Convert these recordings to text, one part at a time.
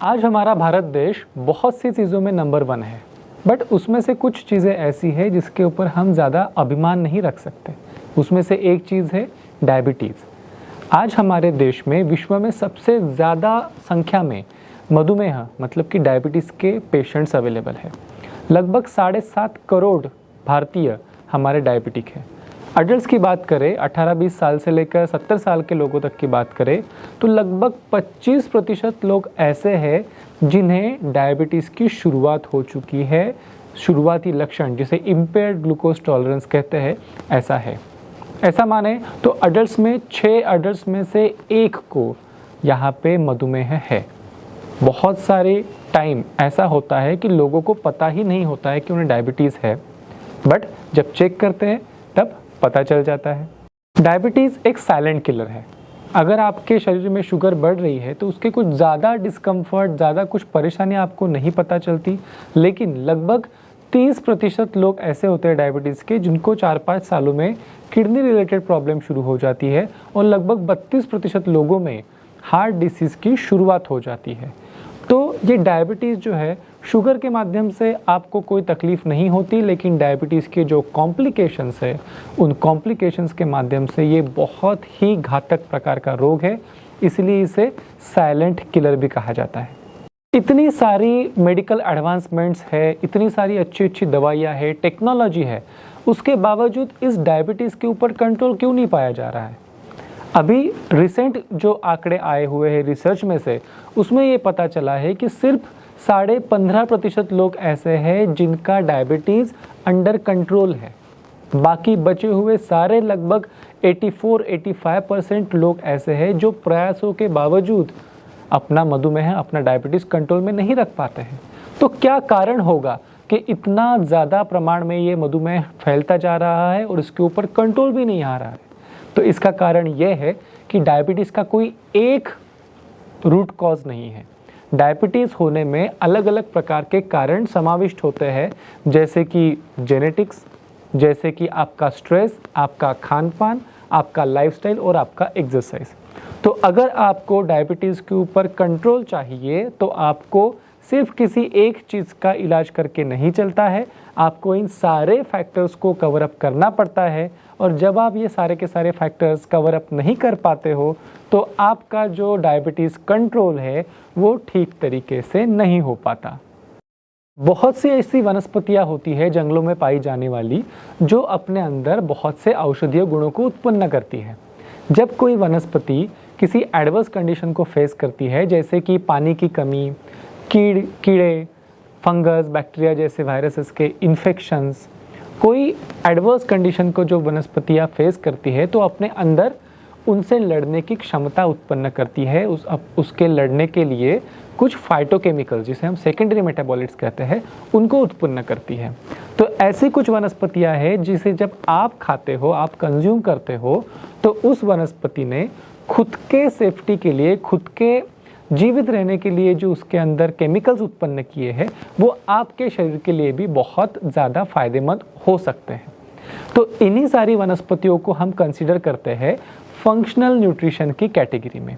आज हमारा भारत देश बहुत सी चीज़ों में नंबर 1 है, बट उसमें से कुछ चीज़ें ऐसी है जिसके ऊपर हम ज़्यादा अभिमान नहीं रख सकते। उसमें से एक चीज़ है डायबिटीज़। आज हमारे देश में विश्व में सबसे ज़्यादा संख्या में मधुमेह मतलब कि डायबिटीज़ के पेशेंट्स अवेलेबल है। लगभग 7.5 करोड़ भारतीय हमारे डायबिटिक हैं। अडल्ट्स की बात करें, 18-20 साल से लेकर 70 साल के लोगों तक की बात करें तो लगभग 25% लोग ऐसे हैं जिन्हें डायबिटीज़ की शुरुआत हो चुकी है। शुरुआती लक्षण जिसे इम्पेयर्ड ग्लूकोज टॉलरेंस कहते हैं, ऐसा है। ऐसा माने तो अडल्ट्स में 6 अडल्ट्स में से 1 को यहाँ पे मधुमेह है। बहुत सारे टाइम ऐसा होता है कि लोगों को पता ही नहीं होता है कि उन्हें डायबिटीज़ है, बट जब चेक करते हैं तब पता चल जाता है। डायबिटीज़ एक साइलेंट किलर है। अगर आपके शरीर में शुगर बढ़ रही है तो उसके कुछ ज़्यादा डिस्कम्फर्ट, ज़्यादा कुछ परेशानियाँ आपको नहीं पता चलती, लेकिन लगभग 30% लोग ऐसे होते हैं डायबिटीज़ के जिनको 4-5 सालों में किडनी रिलेटेड प्रॉब्लम शुरू हो जाती है और लगभग 32% लोगों में हार्ट डिसीज़ की शुरुआत हो जाती है। तो ये डायबिटीज़ जो है, शुगर के माध्यम से आपको कोई तकलीफ़ नहीं होती, लेकिन डायबिटीज़ के जो कॉम्प्लिकेशंस है, उन कॉम्प्लिकेशंस के माध्यम से ये बहुत ही घातक प्रकार का रोग है। इसलिए इसे साइलेंट किलर भी कहा जाता है। इतनी सारी मेडिकल एडवांसमेंट्स है, इतनी सारी अच्छी अच्छी दवाइयाँ है, टेक्नोलॉजी है, उसके बावजूद इस डायबिटीज़ के ऊपर कंट्रोल क्यों नहीं पाया जा रहा है? अभी रिसेंट जो आंकड़े आए हुए हैं रिसर्च में से, उसमें ये पता चला है कि सिर्फ 15.5% लोग ऐसे हैं जिनका डायबिटीज़ अंडर कंट्रोल है। बाकी बचे हुए सारे लगभग 84-85% लोग ऐसे हैं जो प्रयासों के बावजूद अपना मधुमेह, अपना डायबिटीज़ कंट्रोल में नहीं रख पाते हैं। तो क्या कारण होगा कि इतना ज़्यादा प्रमाण में ये मधुमेह फैलता जा रहा है और इसके ऊपर कंट्रोल भी नहीं आ रहा है? तो इसका कारण यह है कि डायबिटीज़ का कोई एक रूट कॉज नहीं है। डायबिटीज़ होने में अलग अलग प्रकार के कारण समाविष्ट होते हैं, जैसे कि जेनेटिक्स, जैसे कि आपका स्ट्रेस, आपका खान पान, आपका लाइफस्टाइल और आपका एक्सरसाइज। तो अगर आपको डायबिटीज़ के ऊपर कंट्रोल चाहिए तो आपको सिर्फ किसी एक चीज़ का इलाज करके नहीं चलता है, आपको इन सारे फैक्टर्स को कवर अप करना पड़ता है। और जब आप ये सारे के सारे फैक्टर्स कवर अप नहीं कर पाते हो तो आपका जो डायबिटीज़ कंट्रोल है वो ठीक तरीके से नहीं हो पाता। बहुत सी ऐसी वनस्पतियाँ होती है जंगलों में पाई जाने वाली, जो अपने अंदर बहुत से औषधीय गुणों को उत्पन्न करती है। जब कोई वनस्पति किसी एडवर्स कंडीशन को फेस करती है, जैसे कि पानी की कमी, कीड़े, फंगस, बैक्टीरिया जैसे वायरसेस के इन्फेक्शंस, कोई एडवर्स कंडीशन को जो वनस्पतियाँ फेस करती है तो अपने अंदर उनसे लड़ने की क्षमता उत्पन्न करती है। उसके लड़ने के लिए कुछ फाइटोकेमिकल्स, जिसे हम सेकेंडरी मेटाबॉलिट्स कहते हैं, उनको उत्पन्न करती है। तो ऐसी कुछ वनस्पतियाँ हैं जिसे जब आप खाते हो, आप कंज्यूम करते हो, तो उस वनस्पति ने खुद के सेफ्टी के लिए, खुद के जीवित रहने के लिए जो उसके अंदर केमिकल्स उत्पन्न किए हैं, वो आपके शरीर के लिए भी बहुत ज़्यादा फायदेमंद हो सकते हैं। तो इन्हीं सारी वनस्पतियों को हम कंसीडर करते हैं फंक्शनल न्यूट्रिशन की कैटेगरी में।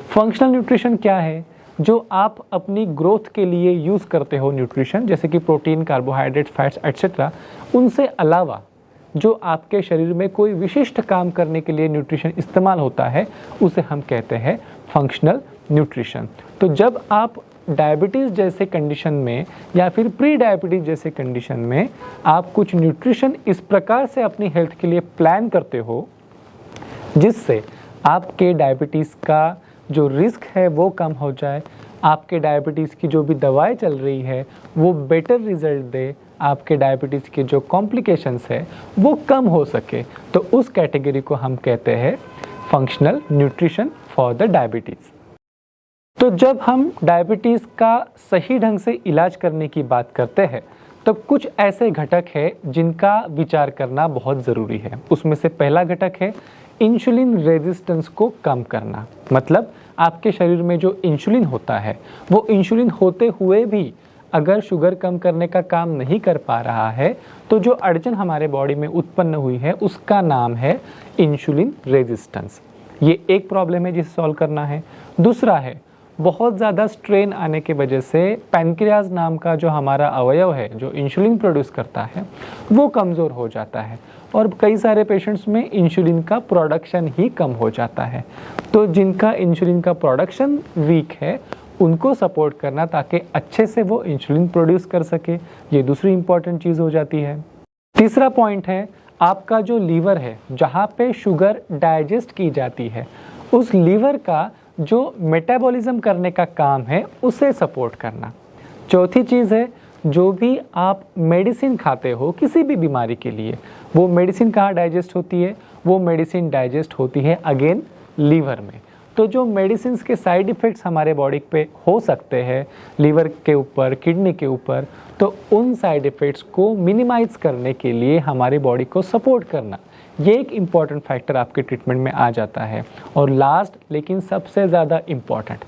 फंक्शनल न्यूट्रिशन क्या है? जो आप अपनी ग्रोथ के लिए यूज़ करते हो न्यूट्रिशन, जैसे कि प्रोटीन, कार्बोहाइड्रेट, फैट्स एट्सेट्रा, उनसे अलावा जो आपके शरीर में कोई विशिष्ट काम करने के लिए न्यूट्रिशन इस्तेमाल होता है, उसे हम कहते हैं फंक्शनल न्यूट्रिशन। तो जब आप डायबिटीज़ जैसे कंडीशन में या फिर प्री डायबिटीज़ जैसे कंडीशन में आप कुछ न्यूट्रिशन इस प्रकार से अपनी हेल्थ के लिए प्लान करते हो जिससे आपके डायबिटीज़ का जो रिस्क है वो कम हो जाए, आपके डायबिटीज़ की जो भी दवाएं चल रही है वो बेटर रिजल्ट दे, आपके डायबिटीज़ के जो कॉम्प्लिकेशंस है वो कम हो सके, तो उस कैटेगरी को हम कहते हैं functional nutrition for the diabetes. तो जब हम डायबिटीज़ का सही ढंग से इलाज करने की बात करते हैं तो कुछ ऐसे घटक हैं जिनका विचार करना बहुत ज़रूरी है। उसमें से पहला घटक है इंसुलिन रेजिस्टेंस को कम करना। मतलब आपके शरीर में जो इंसुलिन होता है वो इंसुलिन होते हुए भी अगर शुगर कम करने का काम नहीं कर पा रहा है तो जो अड़चन हमारे बॉडी में उत्पन्न हुई है उसका नाम है इंसुलिन रेजिस्टेंस। ये एक प्रॉब्लम है जिसे सॉल्व करना है। दूसरा है बहुत ज़्यादा स्ट्रेन आने की वजह से पैनक्रियाज नाम का जो हमारा अवयव है जो इंसुलिन प्रोड्यूस करता है वो कमज़ोर हो जाता है और कई सारे पेशेंट्स में इंसुलिन का प्रोडक्शन ही कम हो जाता है। तो जिनका इंसुलिन का प्रोडक्शन वीक है उनको सपोर्ट करना ताकि अच्छे से वो इंसुलिन प्रोड्यूस कर सके, ये दूसरी इंपॉर्टेंट चीज़ हो जाती है। तीसरा पॉइंट है आपका जो लीवर है जहाँ पे शुगर डाइजेस्ट की जाती है उस लीवर का जो मेटाबॉलिज्म करने का काम है उसे सपोर्ट करना। चौथी चीज़ है जो भी आप मेडिसिन खाते हो किसी भी बीमारी के लिए, वो मेडिसिन कहाँ डाइजेस्ट होती है, वो मेडिसिन डाइजेस्ट होती है अगेन लीवर में। तो जो मेडिसिन के साइड इफ़ेक्ट्स हमारे बॉडी पे हो सकते हैं लीवर के ऊपर, किडनी के ऊपर, तो उन साइड इफ़ेक्ट्स को मिनिमाइज करने के लिए हमारी बॉडी को सपोर्ट करना, ये एक इम्पॉर्टेंट फैक्टर आपके ट्रीटमेंट में आ जाता है। और लास्ट लेकिन सबसे ज़्यादा इम्पॉर्टेंट,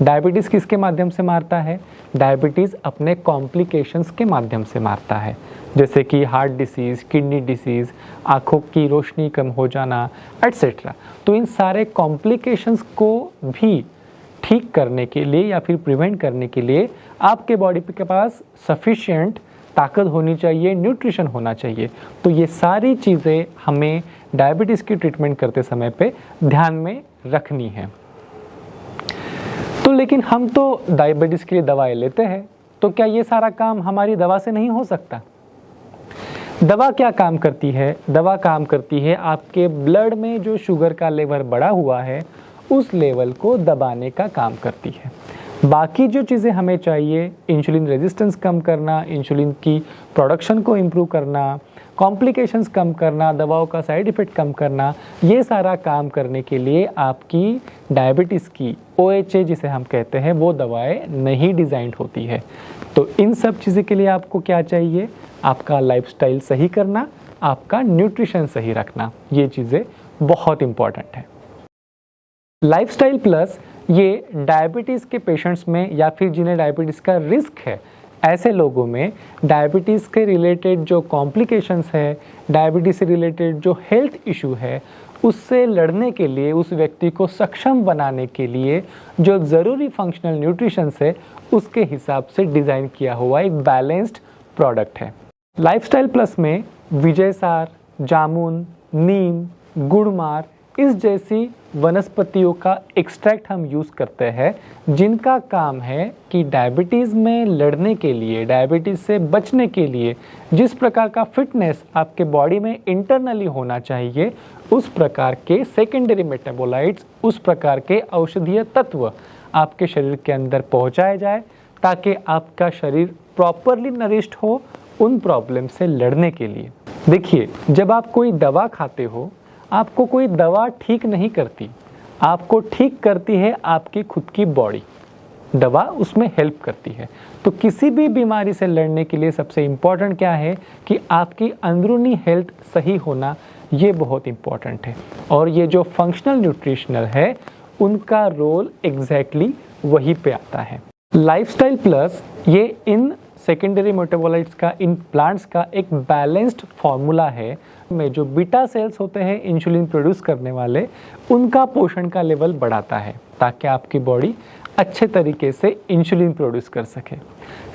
डायबिटीज़ किसके माध्यम से मारता है? डायबिटीज़ अपने कॉम्प्लिकेशंस के माध्यम से मारता है, जैसे कि हार्ट डिसीज़, किडनी डिसीज़, आँखों की रोशनी कम हो जाना एट्सेट्रा। तो इन सारे कॉम्प्लिकेशंस को भी ठीक करने के लिए या फिर प्रिवेंट करने के लिए आपके बॉडी के पास सफिशिएंट ताकत होनी चाहिए, न्यूट्रिशन होना चाहिए। तो ये सारी चीज़ें हमें डायबिटीज़ की ट्रीटमेंट करते समय पे ध्यान में रखनी है। तो लेकिन हम तो डायबिटीज़ के लिए दवाएं लेते हैं, तो क्या ये सारा काम हमारी दवा से नहीं हो सकता? दवा क्या काम करती है? दवा काम करती है आपके ब्लड में जो शुगर का लेवल बढ़ा हुआ है उस लेवल को दबाने का काम करती है। बाकी जो चीज़ें हमें चाहिए, इंसुलिन रेजिस्टेंस कम करना, इंसुलिन की प्रोडक्शन को इम्प्रूव करना, कॉम्प्लिकेशंस कम करना, दवाओं का साइड इफ़ेक्ट कम करना, ये सारा काम करने के लिए आपकी डायबिटीज़ की OHA जिसे हम कहते हैं वो दवाएं नहीं डिज़ाइन होती है। तो इन सब चीज़ें के लिए आपको क्या चाहिए? आपका लाइफस्टाइल सही करना, आपका न्यूट्रिशन सही रखना, ये चीज़ें बहुत इम्पॉर्टेंट है। लाइफस्टाइल प्लस ये डायबिटीज़ के पेशेंट्स में या फिर जिन्हें डायबिटीज़ का रिस्क है ऐसे लोगों में डायबिटीज़ के रिलेटेड जो कॉम्प्लिकेशंस है, डायबिटीज़ से रिलेटेड जो हेल्थ इशू है उससे लड़ने के लिए, उस व्यक्ति को सक्षम बनाने के लिए जो ज़रूरी फंक्शनल न्यूट्रिशन है उसके हिसाब से डिज़ाइन किया हुआ एक बैलेंस्ड प्रोडक्ट है। लाइफस्टाइल प्लस में विजयसार, जामुन, नीम, गुड़मार इस जैसी वनस्पतियों का एक्सट्रैक्ट हम यूज़ करते हैं जिनका काम है कि डायबिटीज़ में लड़ने के लिए, डायबिटीज़ से बचने के लिए जिस प्रकार का फिटनेस आपके बॉडी में इंटरनली होना चाहिए उस प्रकार के सेकेंडरी मेटाबोलाइट्स, उस प्रकार के औषधीय तत्व आपके शरीर के अंदर पहुंचाए जाए ताकि आपका शरीर प्रॉपरली नरिश्ड हो उन प्रॉब्लम से लड़ने के लिए। देखिए, जब आप कोई दवा खाते हो आपको कोई दवा ठीक नहीं करती, आपको ठीक करती है आपकी खुद की बॉडी, दवा उसमें हेल्प करती है। तो किसी भी बीमारी से लड़ने के लिए सबसे इम्पॉर्टेंट क्या है कि आपकी अंदरूनी हेल्थ सही होना, ये बहुत इम्पॉर्टेंट है। और ये जो फंक्शनल न्यूट्रिशनल है उनका रोल एग्जैक्टली वही पे आता है। लाइफस्टाइल प्लस ये इन सेकेंडरी मेटाबोलाइट्स का, इन प्लांट्स का एक बैलेंस्ड फार्मूला है में जो बीटा सेल्स होते हैं इंसुलिन प्रोड्यूस करने वाले, उनका पोषण का लेवल बढ़ाता है ताकि आपकी बॉडी अच्छे तरीके से इंसुलिन प्रोड्यूस कर सके।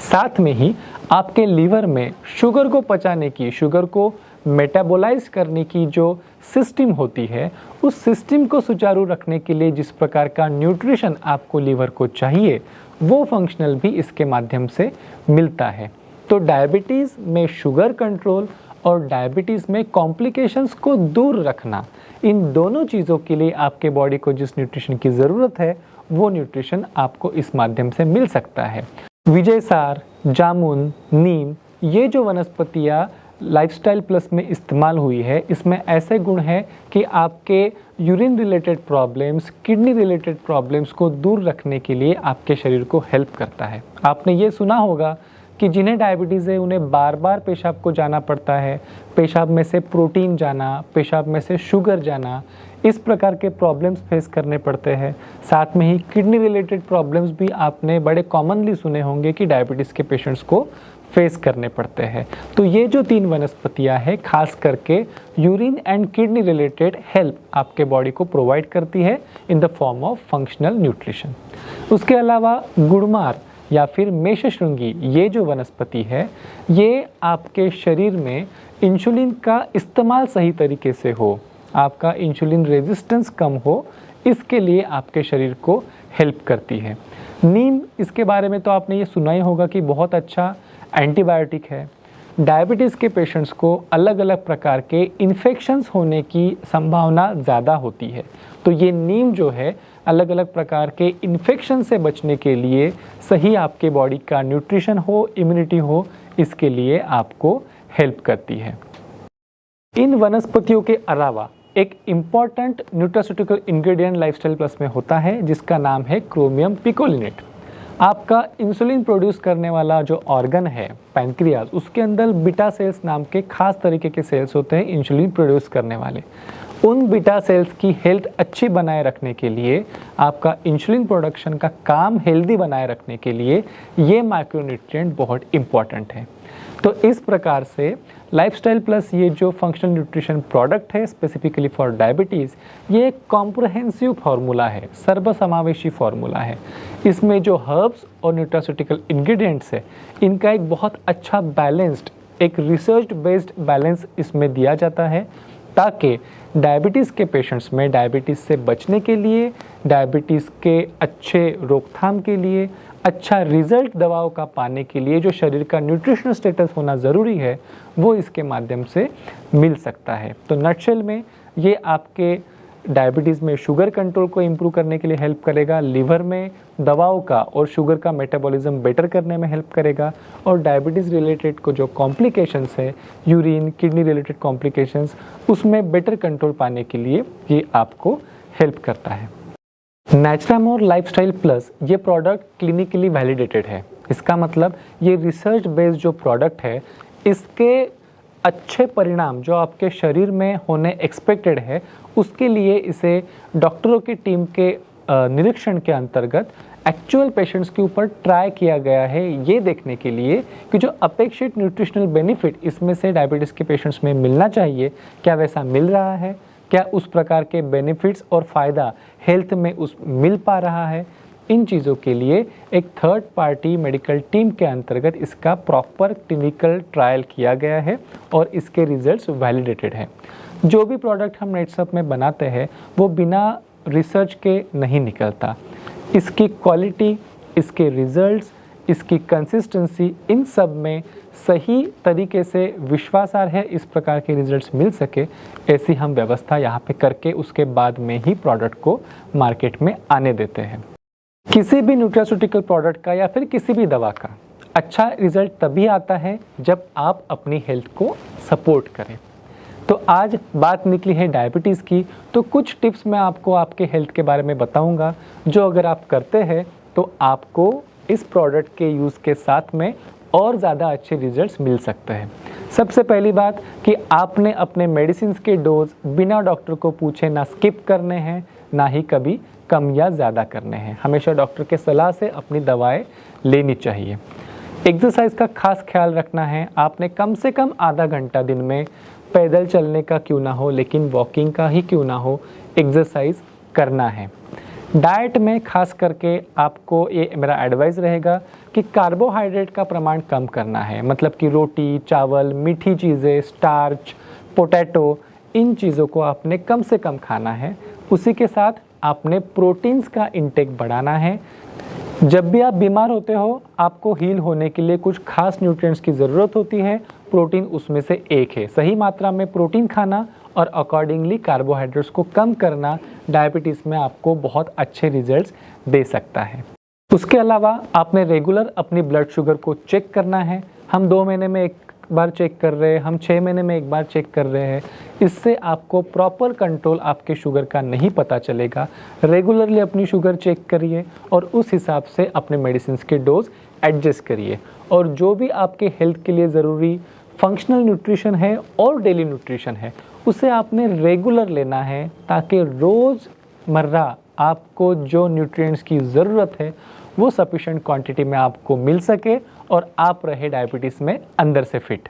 साथ में ही आपके लीवर में शुगर को पचाने की, शुगर को मेटाबोलाइज करने की जो सिस्टम होती है उस सिस्टम को सुचारू रखने के लिए जिस प्रकार का न्यूट्रिशन आपको लीवर को चाहिए वो फंक्शनल भी इसके माध्यम से मिलता है। तो डायबिटीज़ में शुगर कंट्रोल और डायबिटीज़ में कॉम्प्लिकेशंस को दूर रखना, इन दोनों चीज़ों के लिए आपके बॉडी को जिस न्यूट्रिशन की ज़रूरत है वो न्यूट्रिशन आपको इस माध्यम से मिल सकता है। विजयसार, जामुन, नीम, ये जो वनस्पतियाँ लाइफस्टाइल प्लस में इस्तेमाल हुई है इसमें ऐसे गुण हैं कि आपके urine related problems, kidney related problems को दूर रखने के लिए आपके शरीर को हेल्प करता है। आपने ये सुना होगा कि जिन्हें डायबिटीज़ है उन्हें बार बार पेशाब को जाना पड़ता है, पेशाब में से प्रोटीन जाना, पेशाब में से शुगर जाना, इस प्रकार के प्रॉब्लम्स फेस करने पड़ते हैं। साथ में ही किडनी रिलेटेड प्रॉब्लम्स भी आपने बड़े कॉमनली सुने होंगे कि डायबिटीज़ के पेशेंट्स को फेस करने पड़ते हैं। तो ये जो 3 वनस्पतियाँ हैं खास करके urine and kidney related help आपके बॉडी को प्रोवाइड करती है in the form of functional nutrition. उसके अलावा गुड़मार या फिर मेषशृंगी ये जो वनस्पति है, ये आपके शरीर में इंसुलिन का इस्तेमाल सही तरीके से हो, आपका इंसुलिन रेजिस्टेंस कम हो, इसके लिए आपके शरीर को हेल्प करती है। नीम, इसके बारे में तो आपने ये सुना ही होगा कि बहुत अच्छा एंटीबायोटिक है। डायबिटीज़ के पेशेंट्स को अलग अलग प्रकार के इन्फेक्शंस होने की संभावना ज़्यादा होती है, तो ये नीम जो है अलग अलग प्रकार के इन्फेक्शन से बचने के लिए, सही आपके बॉडी का न्यूट्रिशन हो, इम्यूनिटी हो, इसके लिए आपको हेल्प करती है। इन वनस्पतियों के अलावा एक important nutraceutical ingredient lifestyle plus में होता है जिसका नाम है क्रोमियम पिकोलिनेट। आपका इंसुलिन प्रोड्यूस करने वाला जो ऑर्गन है पैंक्रियाज, उसके अंदर बीटा सेल्स नाम के खास तरीके के सेल्स होते हैं इंसुलिन प्रोड्यूस करने वाले। उन बीटा सेल्स की हेल्थ अच्छी बनाए रखने के लिए, आपका इंसुलिन प्रोडक्शन का काम हेल्दी बनाए रखने के लिए ये माइक्रोन्यूट्रिएंट बहुत इम्पॉर्टेंट है। तो इस प्रकार से लाइफस्टाइल प्लस ये जो फंक्शनल न्यूट्रिशन प्रोडक्ट है स्पेसिफिकली फॉर डायबिटीज़, ये एक कॉम्प्रहेंसिव फार्मूला है, सर्वसमावेशी फार्मूला है। इसमें जो हर्ब्स और न्यूट्रास्यूटिकल इंग्रेडिएंट्स है, इनका एक बहुत अच्छा बैलेंस्ड, एक रिसर्च बेस्ड बैलेंस इसमें दिया जाता है ताकि डायबिटीज़ के पेशेंट्स में डायबिटीज़ से बचने के लिए, डायबिटीज़ के अच्छे रोकथाम के लिए, अच्छा रिजल्ट दवाओं का पाने के लिए जो शरीर का न्यूट्रिशनल स्टेटस होना ज़रूरी है, वो इसके माध्यम से मिल सकता है। तो नटशेल में ये आपके डायबिटीज़ में शुगर कंट्रोल को इम्प्रूव करने के लिए हेल्प करेगा, लिवर में दवाओं का और शुगर का मेटाबॉलिज्म बेटर करने में हेल्प करेगा, और डायबिटीज़ रिलेटेड को जो कॉम्प्लिकेशंस है, यूरिन किडनी रिलेटेड कॉम्प्लिकेशंस, उसमें बेटर कंट्रोल पाने के लिए ये आपको हेल्प करता है। नेचुरामोर लाइफस्टाइल प्लस ये प्रोडक्ट क्लिनिकली वैलिडेटेड है। इसका मतलब ये रिसर्च बेस्ड जो प्रोडक्ट है, इसके अच्छे परिणाम जो आपके शरीर में होने एक्सपेक्टेड है, उसके लिए इसे डॉक्टरों की टीम के निरीक्षण के अंतर्गत एक्चुअल पेशेंट्स के ऊपर ट्राई किया गया है, ये देखने के लिए कि जो अपेक्षित न्यूट्रिशनल बेनिफिट इसमें से डायबिटीज़ के पेशेंट्स में मिलना चाहिए, क्या वैसा मिल रहा है, क्या उस प्रकार के बेनिफिट्स और फ़ायदा हेल्थ में उस मिल पा रहा है। इन चीज़ों के लिए एक थर्ड पार्टी मेडिकल टीम के अंतर्गत इसका प्रॉपर क्लिनिकल ट्रायल किया गया है और इसके रिजल्ट्स वैलिडेटेड हैं। जो भी प्रोडक्ट हम नेटसप में बनाते हैं वो बिना रिसर्च के नहीं निकलता। इसकी क्वालिटी, इसके रिजल्ट्स, इसकी कंसिस्टेंसी, इन सब में सही तरीके से विश्वासार्ह है इस प्रकार के रिजल्ट्स मिल सके, ऐसी हम व्यवस्था यहाँ पे करके उसके बाद में ही प्रोडक्ट को मार्केट में आने देते हैं। किसी भी न्यूट्रास्यूटिकल प्रोडक्ट का या फिर किसी भी दवा का अच्छा रिजल्ट तभी आता है जब आप अपनी हेल्थ को सपोर्ट करें। तो आज बात निकली है डायबिटीज़ की, तो कुछ टिप्स मैं आपको आपके हेल्थ के बारे में बताऊंगा जो अगर आप करते हैं तो आपको इस प्रोडक्ट के यूज़ के साथ में और ज़्यादा अच्छे रिजल्ट्स मिल सकते हैं। सबसे पहली बात कि आपने अपने मेडिसिन के डोज बिना डॉक्टर को पूछे ना स्किप करने हैं, ना ही कभी कम या ज़्यादा करने हैं। हमेशा डॉक्टर के सलाह से अपनी दवाएं लेनी चाहिए। एक्सरसाइज का खास ख्याल रखना है। आपने कम से कम आधा घंटा दिन में पैदल चलने का क्यों ना हो, लेकिन वॉकिंग का ही क्यों ना हो, एक्सरसाइज करना है। डाइट में खास करके आपको ये मेरा एडवाइस रहेगा कि कार्बोहाइड्रेट का प्रमाण कम करना है। मतलब कि रोटी, चावल, मीठी चीज़ें, स्टार्च, पोटैटो, इन चीज़ों को आपने कम से कम खाना है। उसी के साथ आपने प्रोटीन्स का इंटेक बढ़ाना है। जब भी आप बीमार होते हो, आपको हील होने के लिए कुछ खास न्यूट्रिएंट्स की ज़रूरत होती है, प्रोटीन उसमें से एक है। सही मात्रा में प्रोटीन खाना और अकॉर्डिंगली कार्बोहाइड्रेट्स को कम करना डायबिटीज़ में आपको बहुत अच्छे रिजल्ट्स दे सकता है। उसके अलावा आपने रेगुलर अपनी ब्लड शुगर को चेक करना है। हम 2 महीने में एक बार चेक कर रहे हैं, हम 6 महीने में एक बार चेक कर रहे हैं। इससे आपको प्रॉपर कंट्रोल आपके शुगर का नहीं पता चलेगा। रेगुलरली अपनी शुगर चेक करिए और उस हिसाब से अपने मेडिसिन के डोज एडजस्ट करिए। और जो भी आपके हेल्थ के लिए ज़रूरी फंक्शनल न्यूट्रिशन है और डेली न्यूट्रिशन है, उसे आपने रेगुलर लेना है ताकि रोज़मर्रा आपको जो न्यूट्रिएंट्स की ज़रूरत है वो सफिशेंट क्वांटिटी में आपको मिल सके और आप रहे डायबिटीज़ में अंदर से फिट।